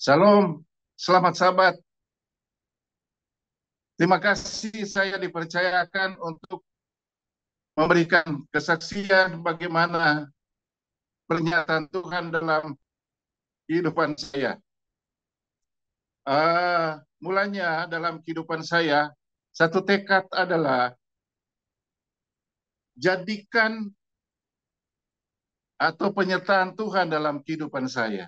Salam, selamat sahabat. Terima kasih saya dipercayakan untuk memberikan kesaksian bagaimana pernyataan Tuhan dalam kehidupan saya. Mulanya dalam kehidupan saya, satu tekad adalah jadikan atau penyertaan Tuhan dalam kehidupan saya.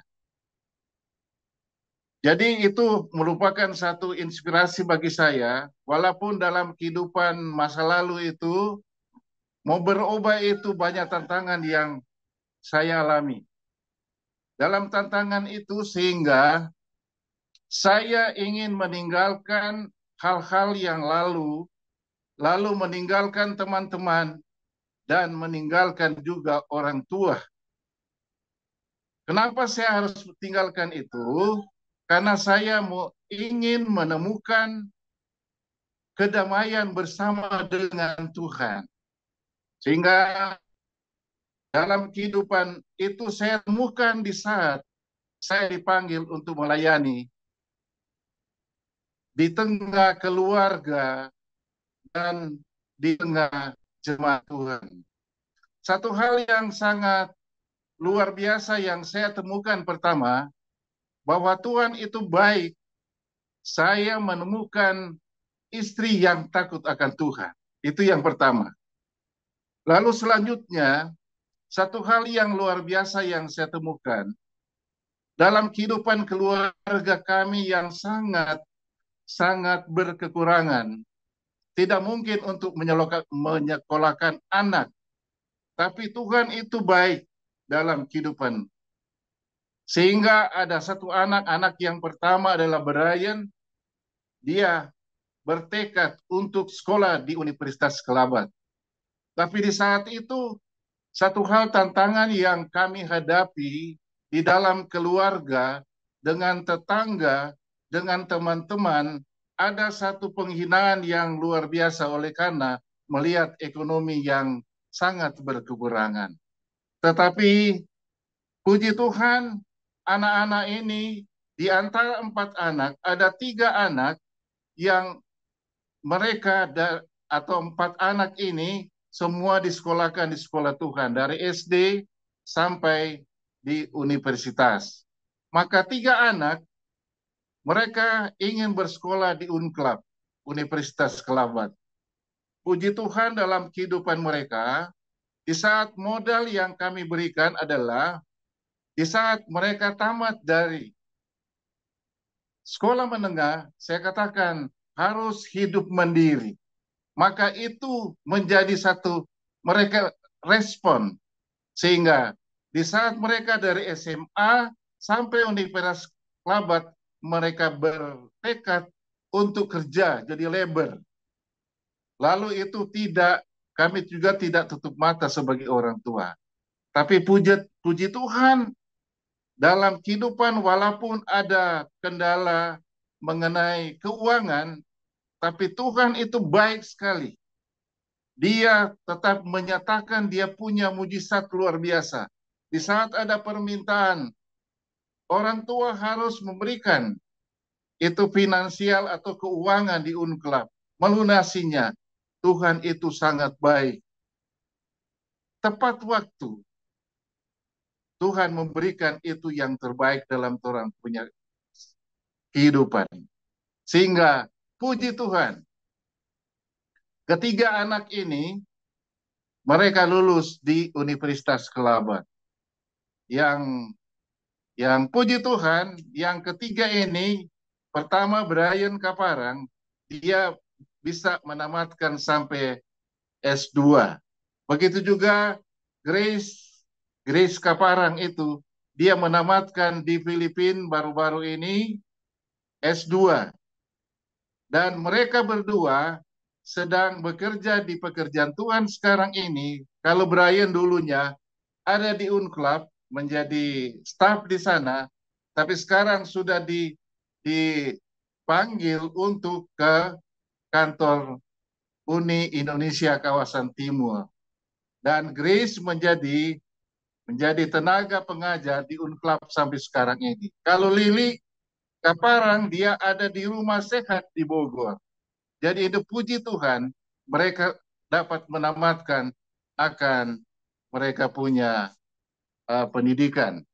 Jadi itu merupakan satu inspirasi bagi saya, walaupun dalam kehidupan masa lalu itu mau berubah itu banyak tantangan yang saya alami. Dalam tantangan itu sehingga saya ingin meninggalkan hal-hal yang lalu meninggalkan teman-teman dan meninggalkan juga orang tua. Kenapa saya harus tinggalkan itu? Karena saya ingin menemukan kedamaian bersama dengan Tuhan. Sehingga dalam kehidupan itu saya temukan di saat saya dipanggil untuk melayani di tengah keluarga dan di tengah jemaat Tuhan. Satu hal yang sangat luar biasa yang saya temukan pertama, bahwa Tuhan itu baik. Saya menemukan istri yang takut akan Tuhan. Itu yang pertama. Lalu selanjutnya, satu hal yang luar biasa yang saya temukan, dalam kehidupan keluarga kami yang sangat berkekurangan, tidak mungkin untuk menyekolahkan anak. Tapi Tuhan itu baik dalam kehidupan. Sehingga ada satu anak yang pertama adalah Brian. Dia bertekad untuk sekolah di Universitas Kelabat. Tapi di saat itu, satu hal tantangan yang kami hadapi di dalam keluarga, dengan tetangga, dengan teman-teman, ada satu penghinaan yang luar biasa oleh karena melihat ekonomi yang sangat berkekurangan. Tetapi puji Tuhan, anak-anak ini di antara 4 anak, ada 3 anak yang mereka atau 4 anak ini semua disekolahkan di sekolah Tuhan, dari SD sampai di universitas. Maka 3 anak mereka ingin bersekolah di Unclub, Universitas Kelabat. Puji Tuhan dalam kehidupan mereka, di saat modal yang kami berikan adalah di saat mereka tamat dari sekolah menengah, saya katakan harus hidup mandiri. Maka itu menjadi satu mereka respon. Sehingga di saat mereka dari SMA sampai Universitas Kelabat, mereka bertekad untuk kerja jadi labor. Lalu itu kami juga tidak tutup mata sebagai orang tua. Tapi puji Tuhan, dalam kehidupan walaupun ada kendala mengenai keuangan, tapi Tuhan itu baik sekali. Dia tetap menyatakan dia punya mujizat luar biasa. Di saat ada permintaan, orang tua harus memberikan itu finansial atau keuangan di Unclub, melunasinya. Tuhan itu sangat baik. Tepat waktu, Tuhan memberikan itu yang terbaik dalam orang punya kehidupan. Sehingga puji Tuhan, ketiga anak ini mereka lulus di Universitas Kelabat. Yang puji Tuhan, yang ketiga ini, pertama Brian Kaparang, dia bisa menamatkan sampai S2. Begitu juga Grace Kaparang itu, dia menamatkan di Filipina baru-baru ini S2. Dan mereka berdua sedang bekerja di pekerjaan Tuhan sekarang ini. Kalau Brian dulunya ada di Unclub, menjadi staf di sana, tapi sekarang sudah dipanggil untuk ke kantor Uni Indonesia kawasan Timur. Dan Grace menjadi tenaga pengajar di Unclub sampai sekarang ini. Kalau Lili Kaparang dia ada di rumah sehat di Bogor. Jadi itu puji Tuhan, mereka dapat menamatkan akan mereka punya pendidikan.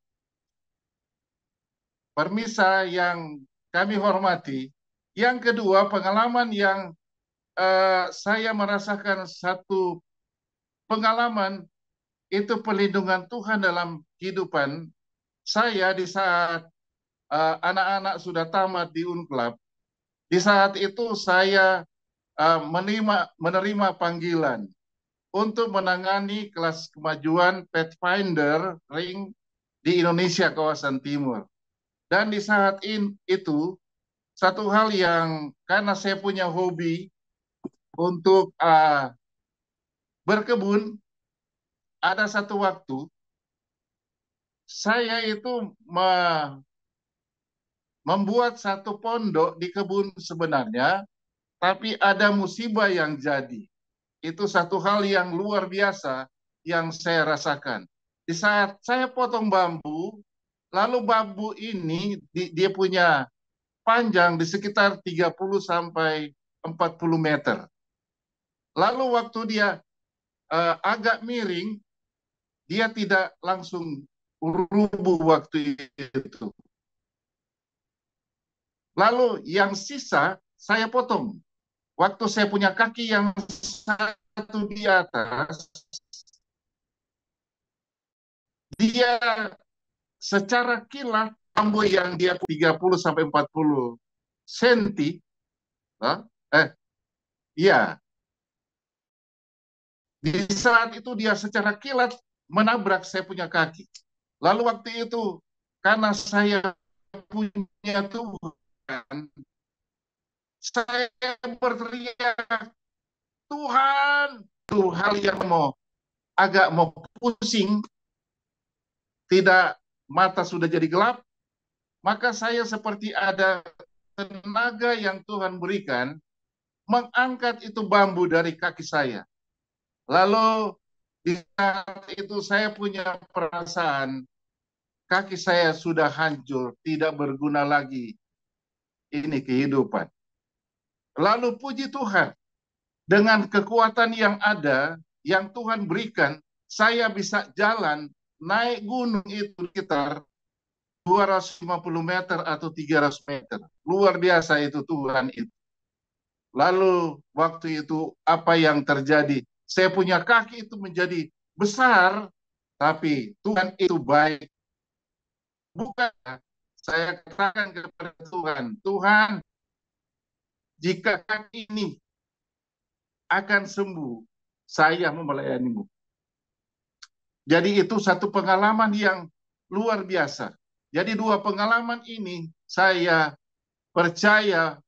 Permisa yang kami hormati, yang kedua pengalaman yang saya merasakan satu pengalaman itu perlindungan Tuhan dalam kehidupan saya di saat anak-anak sudah tamat di Unclub. Di saat itu saya menerima panggilan untuk menangani kelas kemajuan Pathfinder Ring di Indonesia kawasan timur. Dan di saat itu, satu hal yang karena saya punya hobi untuk berkebun, ada satu waktu saya itu membuat satu pondok di kebun sebenarnya, tapi ada musibah yang jadi. Itu satu hal yang luar biasa yang saya rasakan. Di saat saya potong bambu, lalu bambu ini dia punya panjang di sekitar 30 sampai 40 meter. Lalu waktu dia agak miring, dia tidak langsung rubuh waktu itu. Lalu yang sisa saya potong. Waktu saya punya kaki yang satu di atas, dia secara kilat bambu yang dia 30 sampai 40 senti, iya, di saat itu dia secara kilat menabrak saya punya kaki. Lalu waktu itu karena saya punya Tuhan, saya berteriak, Tuhan, itu hal yang agak mau pusing, tidak, mata sudah jadi gelap, maka saya seperti ada tenaga yang Tuhan berikan, mengangkat itu bambu dari kaki saya. Lalu di saat itu saya punya perasaan, kaki saya sudah hancur, tidak berguna lagi ini kehidupan. Lalu puji Tuhan, dengan kekuatan yang ada, yang Tuhan berikan, saya bisa jalan, naik gunung itu sekitar 250 meter atau 300 meter. Luar biasa itu Tuhan itu. Lalu waktu itu apa yang terjadi? Saya punya kaki itu menjadi besar, tapi Tuhan itu baik. Bukan, saya katakan kepada Tuhan, Tuhan, jika kaki ini akan sembuh, saya melayanimu. Jadi itu satu pengalaman yang luar biasa. Jadi dua pengalaman ini saya percaya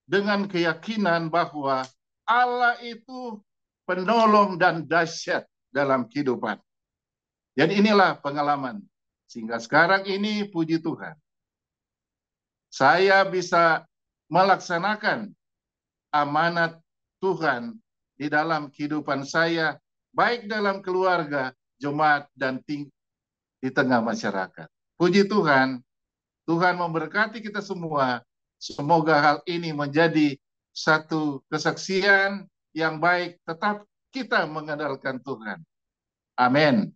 dengan keyakinan bahwa Allah itu penolong dan dahsyat dalam kehidupan. Jadi inilah pengalaman. Sehingga sekarang ini puji Tuhan, saya bisa melaksanakan amanat Tuhan di dalam kehidupan saya, baik dalam keluarga, jemaat, dan di tengah masyarakat. Puji Tuhan, Tuhan memberkati kita semua. Semoga hal ini menjadi satu kesaksian yang baik, tetap kita mengandalkan Tuhan. Amin.